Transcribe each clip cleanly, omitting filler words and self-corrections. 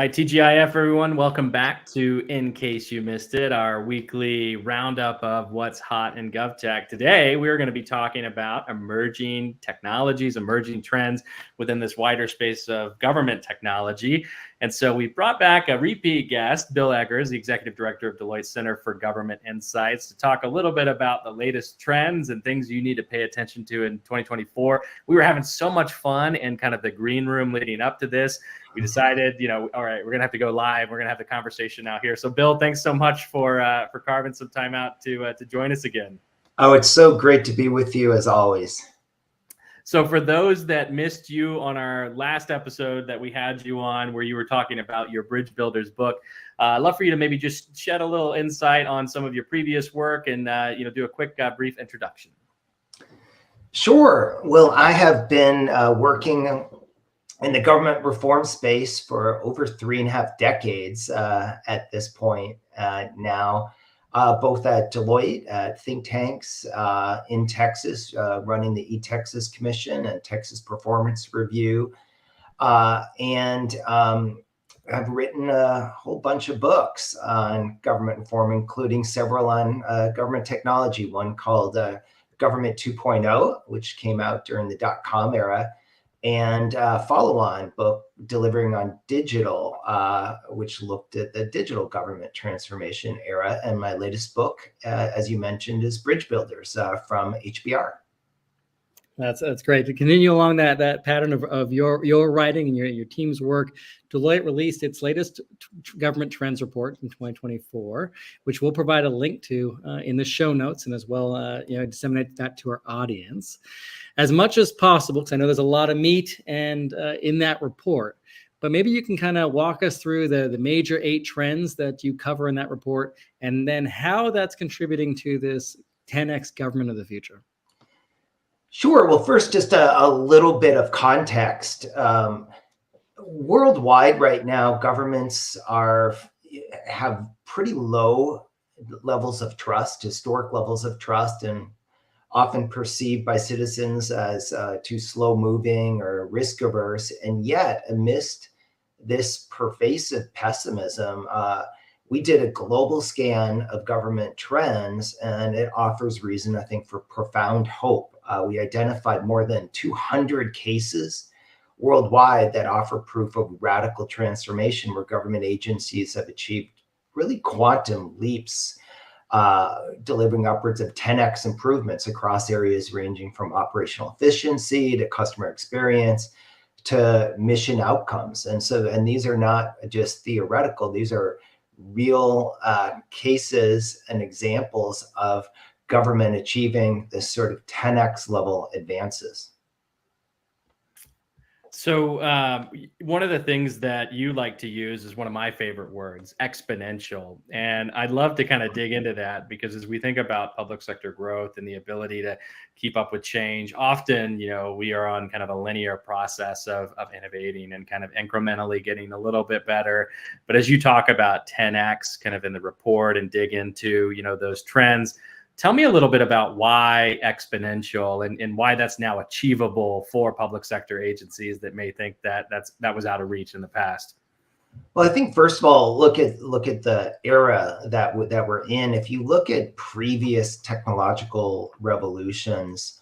right, TGIF, everyone. Welcome back to In Case You Missed It, our weekly roundup of what's hot in GovTech. Today, we're going to be talking about emerging technologies, emerging trends within this wider space of government technology. And so we brought back a repeat guest, Bill Eggers, the Executive Director of Deloitte Center for Government Insights, to talk a little bit about the latest trends and things you need to pay attention to in 2024. We were having so much fun in kind of the green room leading up to this. We decided, all right, we're going to have to go live. We're going to have the conversation now here. So, Bill, thanks so much for carving some time out to join us again. Oh, it's so great to be with you as always. So for those that missed you on our last episode that we had you on, where you were talking about your Bridge Builders book, I'd love for you to maybe just shed a little insight on some of your previous work and do a quick brief introduction. Sure. Well, I have been working in the government reform space for over 3.5 decades at this point now, both at Deloitte, at think tanks in Texas, running the eTexas Commission and Texas Performance Review. And I've written a whole bunch of books on government reform, including several on government technology, one called Government 2.0, which came out during the dot-com era, and follow-on book Delivering on Digital, which looked at the digital government transformation era. And my latest book, as you mentioned, is Bridge Builders from HBR. That's great. To continue along that pattern of your writing and your team's work, Deloitte released its latest government trends report in 2024, which we'll provide a link to in the show notes, and as well disseminate that to our audience as much as possible, because I know there's a lot of meat and in that report. But maybe you can kind of walk us through the major 8 trends that you cover in that report, and then how that's contributing to this 10x government of the future. Sure. Well, first, just a little bit of context. Worldwide right now, governments have pretty low levels of trust, historic levels of trust, and often perceived by citizens as too slow-moving or risk-averse. And yet, amidst this pervasive pessimism, we did a global scan of government trends, and it offers reason, I think, for profound hope. We identified more than 200 cases worldwide that offer proof of radical transformation, where government agencies have achieved really quantum leaps, delivering upwards of 10x improvements across areas ranging from operational efficiency to customer experience to mission outcomes. And these are not just theoretical, these are real cases and examples of government achieving this sort of 10x level advances. So one of the things that you like to use is one of my favorite words, exponential. And I'd love to kind of dig into that, because as we think about public sector growth and the ability to keep up with change, often, we are on kind of a linear process of innovating and kind of incrementally getting a little bit better. But as you talk about 10x kind of in the report and dig into, those trends, tell me a little bit about why exponential and why that's now achievable for public sector agencies that may think that that was out of reach in the past. Well, I think first of all, look at the era that we're in. If you look at previous technological revolutions,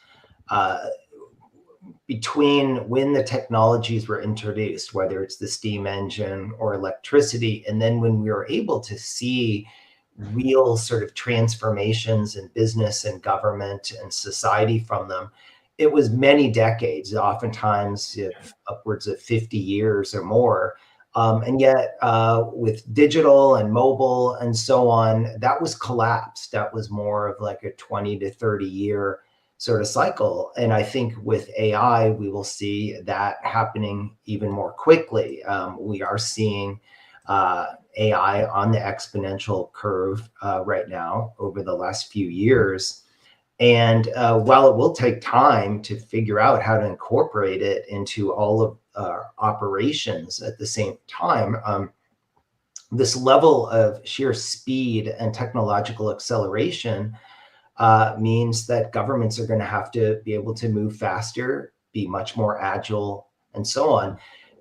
between when the technologies were introduced, whether it's the steam engine or electricity, and then when we were able to see real sort of transformations in business and government and society from them, it was many decades, oftentimes upwards of 50 years or more. And yet with digital and mobile and so on, that was collapsed. That was more of like a 20 to 30 year sort of cycle. And I think with AI, we will see that happening even more quickly. We are seeing AI on the exponential curve right now over the last few years. And while it will take time to figure out how to incorporate it into all of our operations at the same time, this level of sheer speed and technological acceleration means that governments are going to have to be able to move faster, be much more agile, and so on.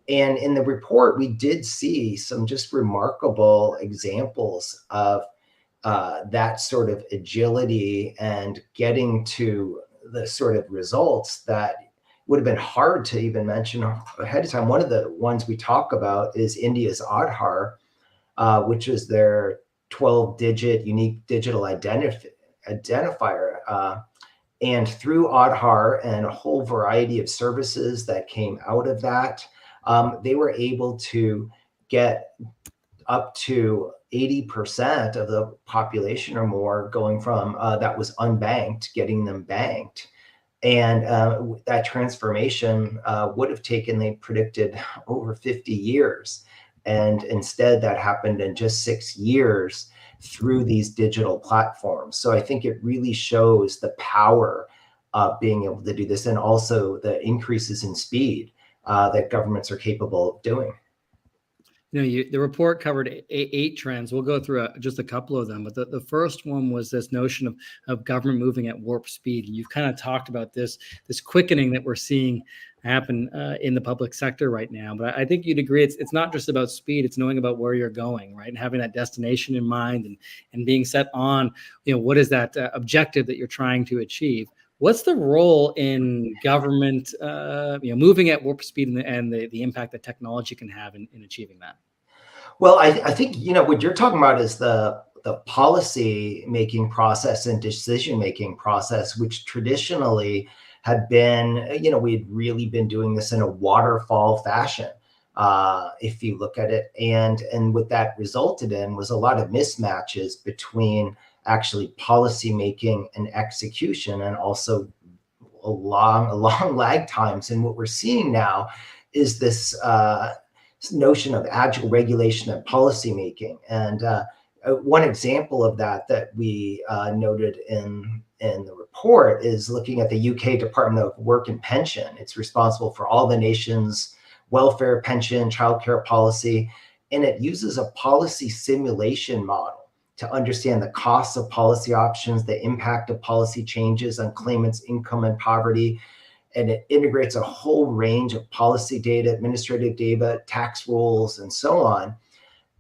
And in the report, we did see some just remarkable examples of that sort of agility and getting to the sort of results that would have been hard to even mention ahead of time. One of the ones we talk about is India's Aadhaar, which is their 12-digit unique digital identifier. And through Aadhaar and a whole variety of services that came out of that, they were able to get up to 80% of the population or more going from that was unbanked, getting them banked. And that transformation would have taken, they predicted, over 50 years. And instead, that happened in just 6 years through these digital platforms. So I think it really shows the power of being able to do this, and also the increases in speed that governments are capable of doing. The report covered eight trends. We'll go through just a couple of them, but the first one was this notion of government moving at warp speed. And you've kind of talked about this quickening that we're seeing happen in the public sector right now. But I think you'd agree it's not just about speed, it's knowing about where you're going, right? And having that destination in mind and being set on, what is that objective that you're trying to achieve. What's the role in government, moving at warp speed and the impact that technology can have in achieving that? Well, I think, what you're talking about is the policy making process and decision making process, which traditionally had been, we'd really been doing this in a waterfall fashion, if you look at it. And what that resulted in was a lot of mismatches between actually policy making and execution, and also a long lag times. And what we're seeing now is this notion of agile regulation and policy making. And one example of that we noted in the report is looking at the UK Department of Work and Pension. It's responsible for all the nation's welfare, pension, childcare policy, and it uses a policy simulation model to understand the costs of policy options, the impact of policy changes on claimants' income and poverty. And it integrates a whole range of policy data, administrative data, tax rules, and so on.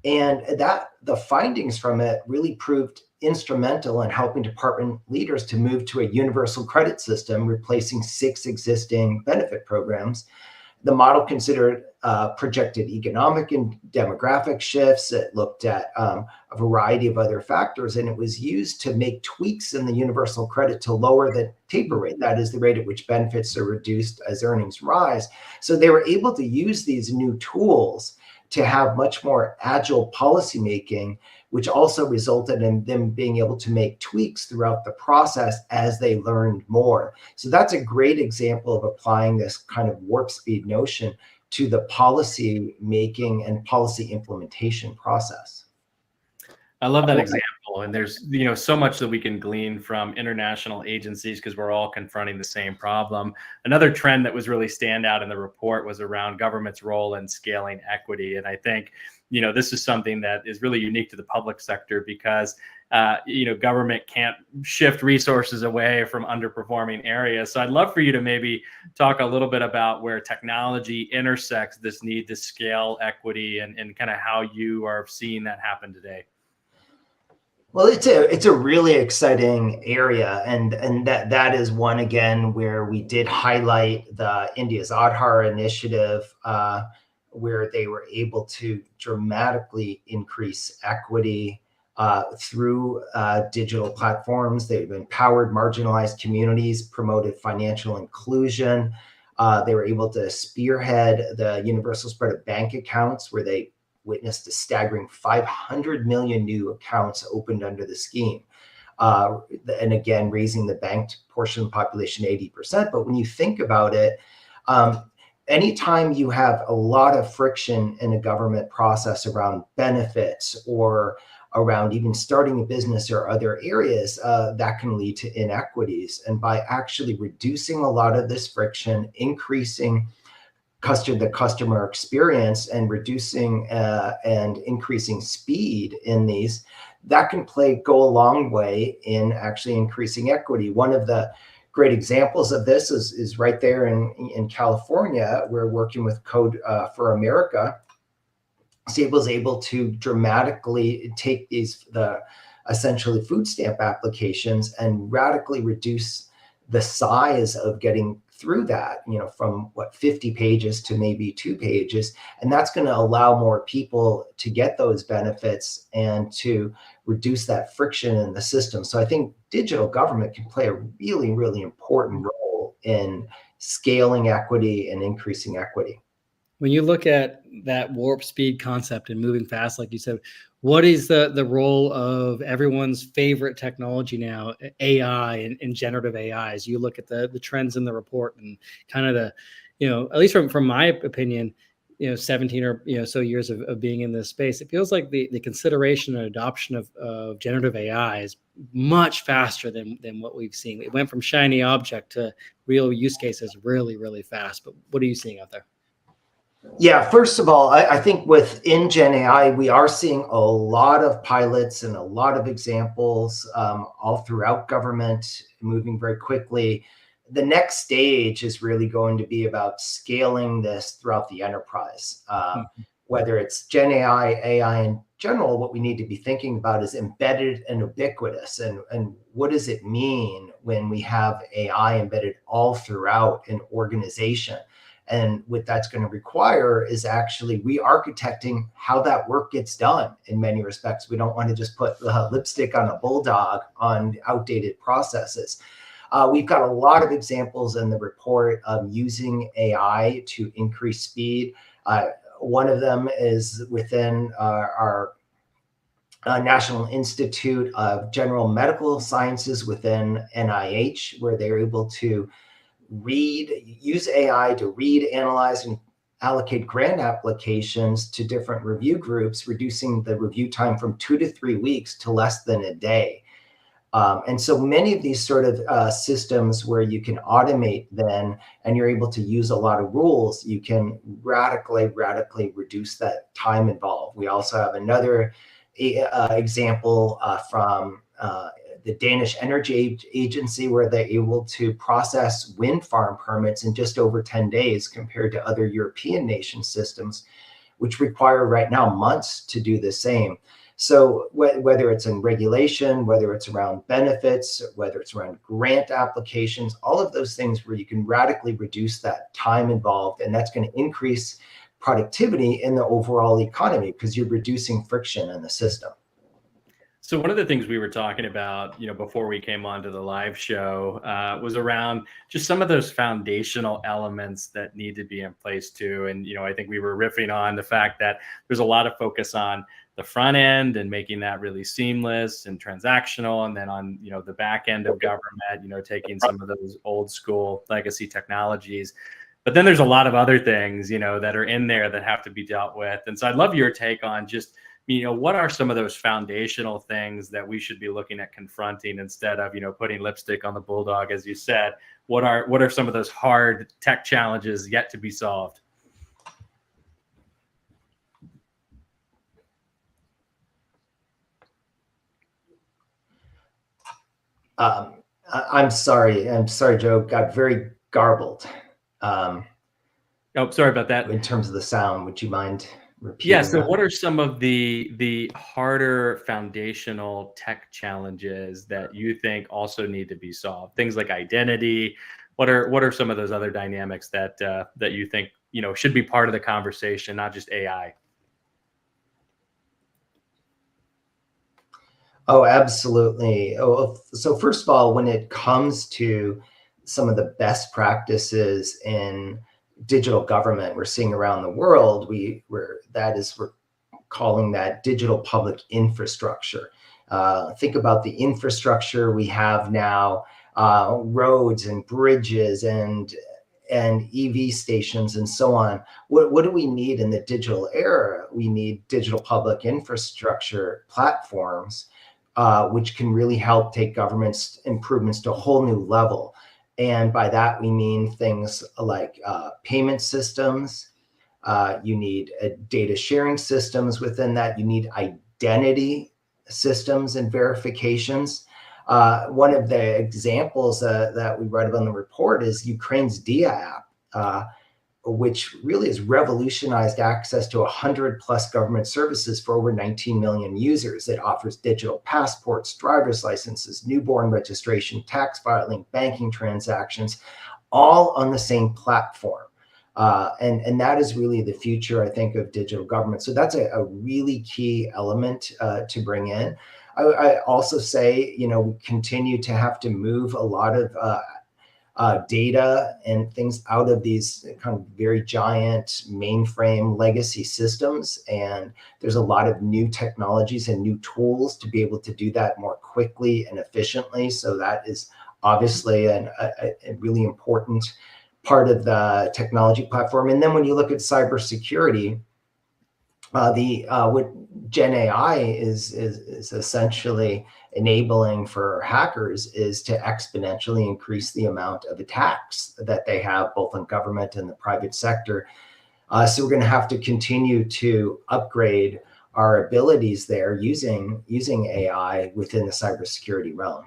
And that the findings from it really proved instrumental in helping department leaders to move to a universal credit system, replacing 6 existing benefit programs. The model considered projected economic and demographic shifts. It looked at a variety of other factors, and it was used to make tweaks in the universal credit to lower the taper rate. That is the rate at which benefits are reduced as earnings rise. So they were able to use these new tools to have much more agile policymaking, which also resulted in them being able to make tweaks throughout the process as they learned more. So that's a great example of applying this kind of warp speed notion to the policy making and policy implementation process. I love that example. And there's, so much that we can glean from international agencies because we're all confronting the same problem. Another trend that was really standout in the report was around government's role in scaling equity. And I think, this is something that is really unique to the public sector because, government can't shift resources away from underperforming areas. So I'd love for you to maybe talk a little bit about where technology intersects this need to scale equity and kind of how you are seeing that happen today. Well, it's a really exciting area, and that is one again where we did highlight the India's Aadhaar initiative, where they were able to dramatically increase equity through digital platforms. They've empowered marginalized communities, promoted financial inclusion. They were able to spearhead the universal spread of bank accounts, where they witnessed a staggering 500 million new accounts opened under the scheme. And again, raising the banked portion of the population 80%. But when you think about it, anytime you have a lot of friction in a government process around benefits or around even starting a business or other areas, that can lead to inequities. And by actually reducing a lot of this friction, increasing the customer experience and reducing and increasing speed in these, that can go a long way in actually increasing equity. One of the great examples of this is right there in California. We're working with Code for America. State was able to dramatically take the essentially food stamp applications and radically reduce the size of getting through that, from 50 pages to maybe 2 pages. And that's going to allow more people to get those benefits and to reduce that friction in the system. So I think digital government can play a really, really important role in scaling equity and increasing equity. When you look at that warp speed concept and moving fast, like you said, what is the role of everyone's favorite technology now, AI and generative AI? As you look at the trends in the report and kind of the, at least from my opinion, 17 or so years of being in this space, it feels like the consideration and adoption of generative AI is much faster than what we've seen. It went from shiny object to real use cases really, really fast. But what are you seeing out there? Yeah, first of all, I think within Gen AI, we are seeing a lot of pilots and a lot of examples all throughout government moving very quickly. The next stage is really going to be about scaling this throughout the enterprise. Whether it's Gen AI in general, what we need to be thinking about is embedded and ubiquitous. And what does it mean when we have AI embedded all throughout an organization? And what that's going to require is actually re-architecting how that work gets done in many respects. We don't want to just put lipstick on a bulldog on outdated processes. We've got a lot of examples in the report of using AI to increase speed. One of them is within our National Institute of General Medical Sciences within NIH, where they're able to use AI to read, analyze, and allocate grant applications to different review groups, reducing the review time from 2 to 3 weeks to less than a day. And so many of these sort of systems where you can automate then, and you're able to use a lot of rules, you can radically reduce that time involved. We also have another example from the Danish Energy Agency, where they're able to process wind farm permits in just over 10 days compared to other European nation systems, which require right now months to do the same. So whether it's in regulation, whether it's around benefits, whether it's around grant applications, all of those things where you can radically reduce that time involved, and that's going to increase productivity in the overall economy because you're reducing friction in the system. So one of the things we were talking about, before we came on to the live show, was around just some of those foundational elements that need to be in place too. And, I think we were riffing on the fact that there's a lot of focus on the front end and making that really seamless and transactional. And then on, the back end of government, taking some of those old school legacy technologies. But then there's a lot of other things, that are in there that have to be dealt with. And so I'd love your take on just, what are some of those foundational things that we should be looking at confronting instead of, putting lipstick on the bulldog, as you said? What are some of those hard tech challenges yet to be solved? I'm sorry, Joe. Got very garbled. Oh, sorry about that. In terms of the sound, would you mind repeating? Yeah. So what are some of the harder foundational tech challenges that you think also need to be solved? Things like identity. What are some of those other dynamics that you think, should be part of the conversation, not just AI? Oh, absolutely. So first of all, when it comes to some of the best practices in digital government we're seeing around the world, we're calling that digital public infrastructure. Think about the infrastructure we have now, roads and bridges and EV stations and so on. What do we need in the digital era? We need digital public infrastructure platforms, which can really help take government's improvements to a whole new level. And by that, we mean things like payment systems. You need data sharing systems within that. You need identity systems and verifications. One of the examples that we write about in the report is Ukraine's Dia app, which really has revolutionized access to 100 plus government services for over 19 million users. It offers digital passports, driver's licenses, newborn registration, tax filing, banking transactions, all on the same platform. And that is really the future, I think, of digital government. So that's a really key element to bring in. I also say, we continue to have to move a lot of data and things out of these kind of very giant mainframe legacy systems. And there's a lot of new technologies and new tools to be able to do that more quickly and efficiently. So that is obviously a really important part of the technology platform. And then when you look at cybersecurity, what Gen AI is essentially enabling for hackers is to exponentially increase the amount of attacks that they have both in government and the private sector. So we're going to have to continue to upgrade our abilities there using AI within the cybersecurity realm.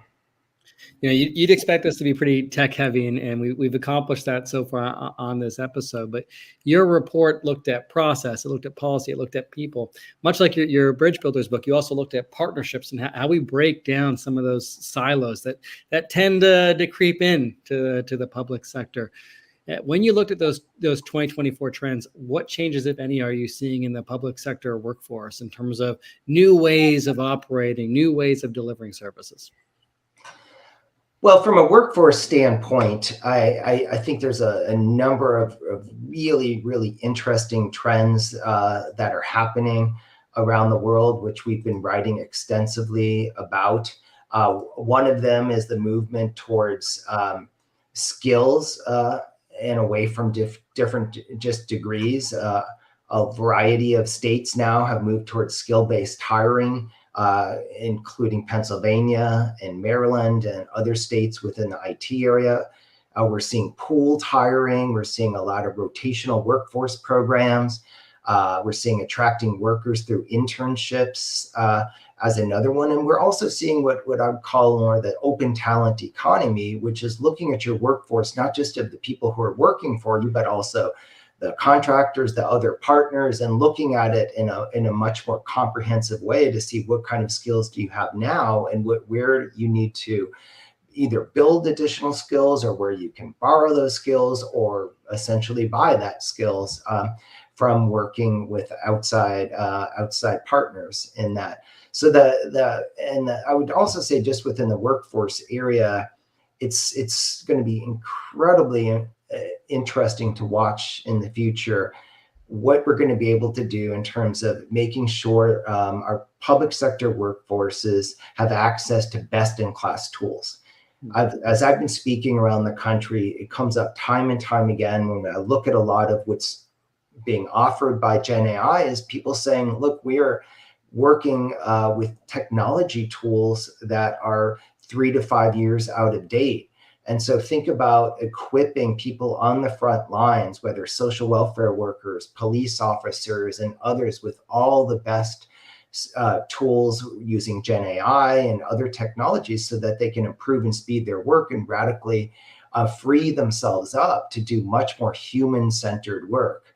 You'd expect us to be pretty tech heavy, and we've accomplished that so far on this episode. But your report looked at process, it looked at policy, it looked at people. Much like your Bridge Builders book, you also looked at partnerships and how we break down some of those silos that tend to creep in to the public sector. When you looked at those 2024 trends, what changes, if any, are you seeing in the public sector workforce in terms of new ways of operating, new ways of delivering services? Well, from a workforce standpoint, I think there's a number of really, really interesting trends that are happening around the world, which we've been writing extensively about. One of them is the movement towards skills and away from different just degrees. A variety of states now have moved towards skill-based hiring, including Pennsylvania and Maryland and other states within the IT area. We're seeing pooled hiring. We're seeing a lot of rotational workforce programs. We're seeing attracting workers through internships as another one. And we're also seeing what I would call more the open talent economy, which is looking at your workforce, not just of the people who are working for you, but also the contractors, the other partners, and looking at it in a much more comprehensive way to see what kind of skills do you have now and where you need to either build additional skills or where you can borrow those skills or essentially buy that skills from working with outside partners in that. So I would also say just within the workforce area, it's going to be incredibly interesting to watch in the future what we're going to be able to do in terms of making sure our public sector workforces have access to best-in-class tools. As I've been speaking around the country, it comes up time and time again when I look at a lot of what's being offered by Gen AI is people saying, look, we are working with technology tools that are 3 to 5 years out of date. And so think about equipping people on the front lines, whether social welfare workers, police officers, and others with all the best tools using Gen AI and other technologies so that they can improve and speed their work and radically free themselves up to do much more human-centered work.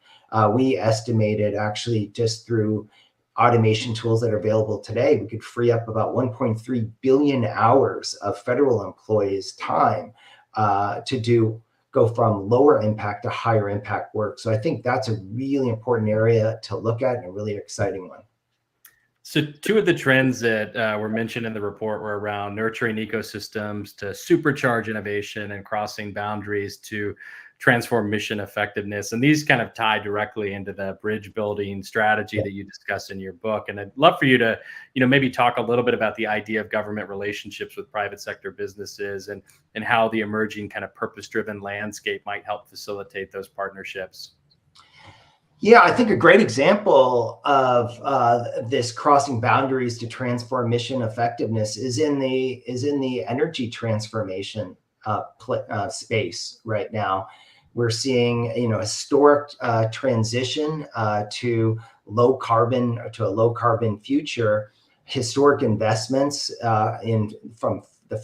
We estimated actually just through automation tools that are available today, we could free up about 1.3 billion hours of federal employees' time to go from lower impact to higher impact work. So I think that's a really important area to look at and a really exciting one. So two of the trends that were mentioned in the report were around nurturing ecosystems to supercharge innovation and crossing boundaries to transform mission effectiveness. And these kind of tie directly into the bridge building strategy that you discuss in your book. And I'd love for you to, maybe talk a little bit about the idea of government relationships with private sector businesses and how the emerging kind of purpose-driven landscape might help facilitate those partnerships. Yeah, I think a great example of this crossing boundaries to transform mission effectiveness is in the energy transformation space right now. We're seeing a historic transition to a low carbon future. Historic investments from the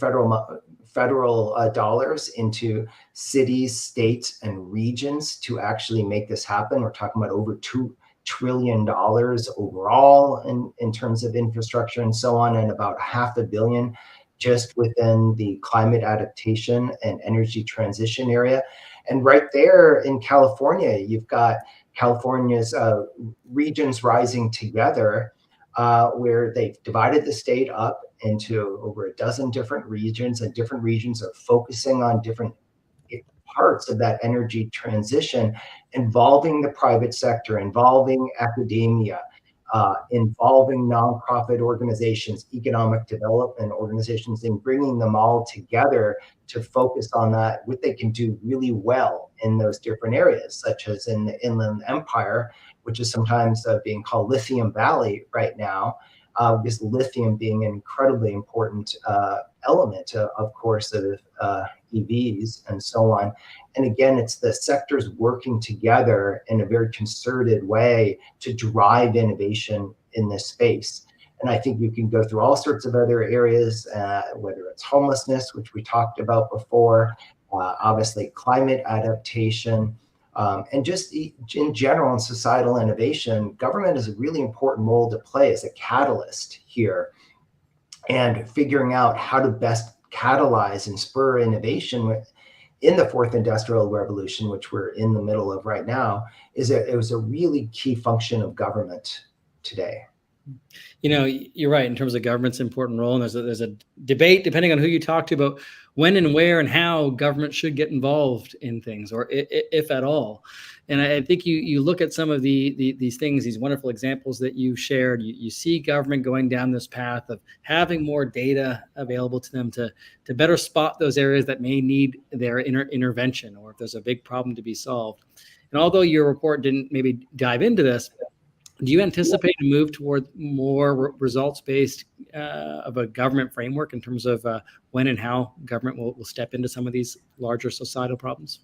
federal dollars into cities, states, and regions to actually make this happen. We're talking about over $2 trillion overall in terms of infrastructure and so on, and about $500 billion just within the climate adaptation and energy transition area. And right there in California, you've got California's regions rising together, where they've divided the state up into over a dozen different regions, and different regions are focusing on different parts of that energy transition, involving the private sector, involving academia, involving nonprofit organizations, economic development organizations, and bringing them all together to focus on that, what they can do really well in those different areas, such as in the Inland Empire, which is sometimes being called Lithium Valley right now, because lithium being an incredibly important element, of course, of EVs and so on. And again, it's the sectors working together in a very concerted way to drive innovation in this space. And I think you can go through all sorts of other areas, whether it's homelessness, which we talked about before, obviously climate adaptation, and just in general in societal innovation. Government has a really important role to play as a catalyst here, and figuring out how to best catalyze and spur innovation in the fourth industrial revolution, which we're in the middle of right now, it was a really key function of government today. You know, you're right in terms of government's important role, and there's a debate depending on who you talk to about when and where and how government should get involved in things, or if at all. And I think you look at some of these things, these wonderful examples that you shared. You see government going down this path of having more data available to them to better spot those areas that may need their intervention, or if there's a big problem to be solved. And although your report didn't maybe dive into this, do you anticipate a move toward more results-based of a government framework in terms of when and how government will step into some of these larger societal problems?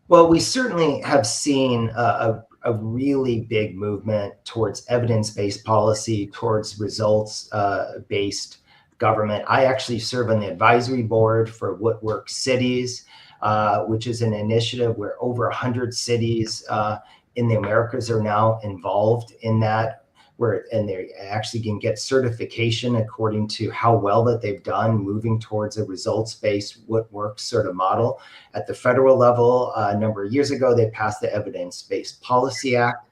Well, we certainly have seen a really big movement towards evidence-based policy, towards results-based government. I actually serve on the advisory board for What Works Cities, which is an initiative where over 100 cities in the Americas are now involved in that, and they actually can get certification according to how well that they've done moving towards a results-based what works sort of model. At the federal level, a number of years ago, they passed the Evidence-Based Policy Act.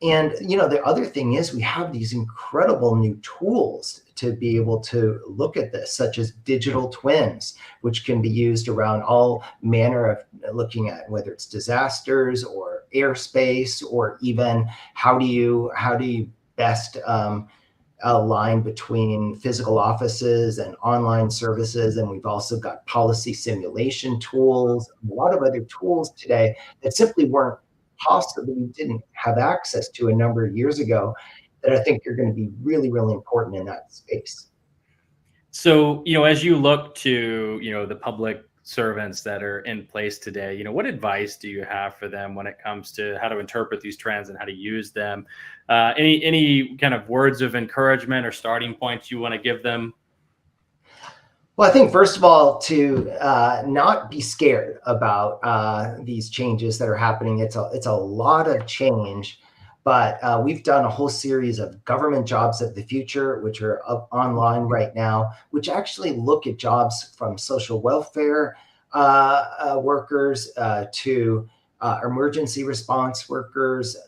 And the other thing is we have these incredible new tools to be able to look at this, such as digital twins, which can be used around all manner of looking at whether it's disasters or airspace, or even how do you best align between physical offices and online services. And we've also got policy simulation tools, a lot of other tools today that simply weren't possible, we didn't have access to a number of years ago, that I think are going to be really, really important in that space. So, as you look to, the public servants that are in place today, what advice do you have for them when it comes to how to interpret these trends and how to use them? Any kind of words of encouragement or starting points you want to give them? Well, I think first of all, to not be scared about these changes that are happening. It's a lot of change, but we've done a whole series of government jobs of the future, which are up online right now, which actually look at jobs from social welfare workers to emergency response workers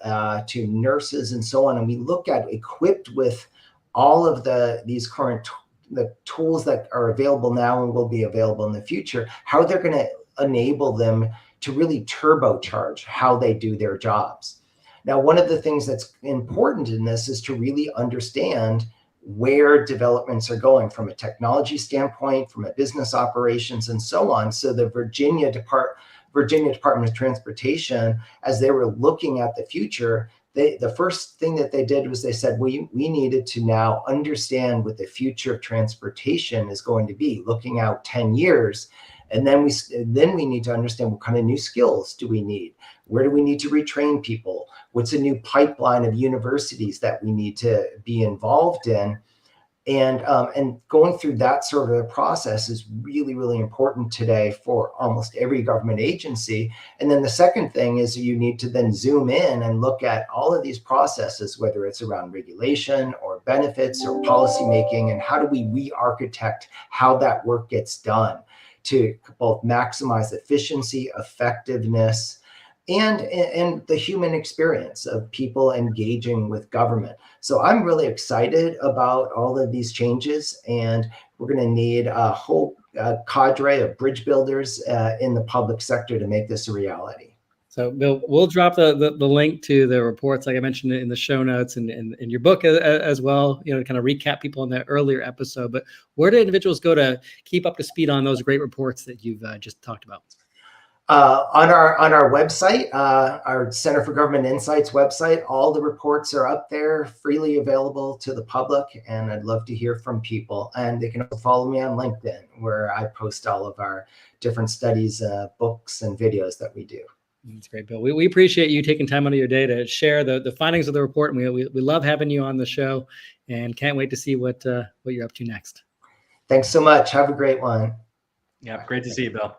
to nurses and so on. And we look at, equipped with all of these current the tools that are available now and will be available in the future, how they're going to enable them to really turbocharge how they do their jobs. Now, one of the things that's important in this is to really understand where developments are going from a technology standpoint, from a business operations, and so on. So the Virginia Department of Transportation, as they were looking at the future, the first thing that they did was they said, we needed to now understand what the future of transportation is going to be, looking out 10 years. And then we need to understand what kind of new skills do we need? Where do we need to retrain people? What's a new pipeline of universities that we need to be involved in? And going through that sort of a process is really, really important today for almost every government agency. And then the second thing is you need to then zoom in and look at all of these processes, whether it's around regulation or benefits or policymaking, and how do we re-architect how that work gets done to both maximize efficiency, effectiveness, and the human experience of people engaging with government. So I'm really excited about all of these changes, and we're going to need a whole cadre of bridge builders in the public sector to make this a reality. So, Bill, we'll drop the link to the reports, like I mentioned in the show notes, and in your book as well, to kind of recap people in the earlier episode. But where do individuals go to keep up to speed on those great reports that you've just talked about? On our website, our Center for Government Insights website, all the reports are up there, freely available to the public, and I'd love to hear from people. And they can also follow me on LinkedIn, where I post all of our different studies, books, and videos that we do. That's great, Bill. We appreciate you taking time out of your day to share the findings of the report, and we love having you on the show, and can't wait to see what you're up to next. Thanks so much. Have a great one. Yeah, great to see you, Bill.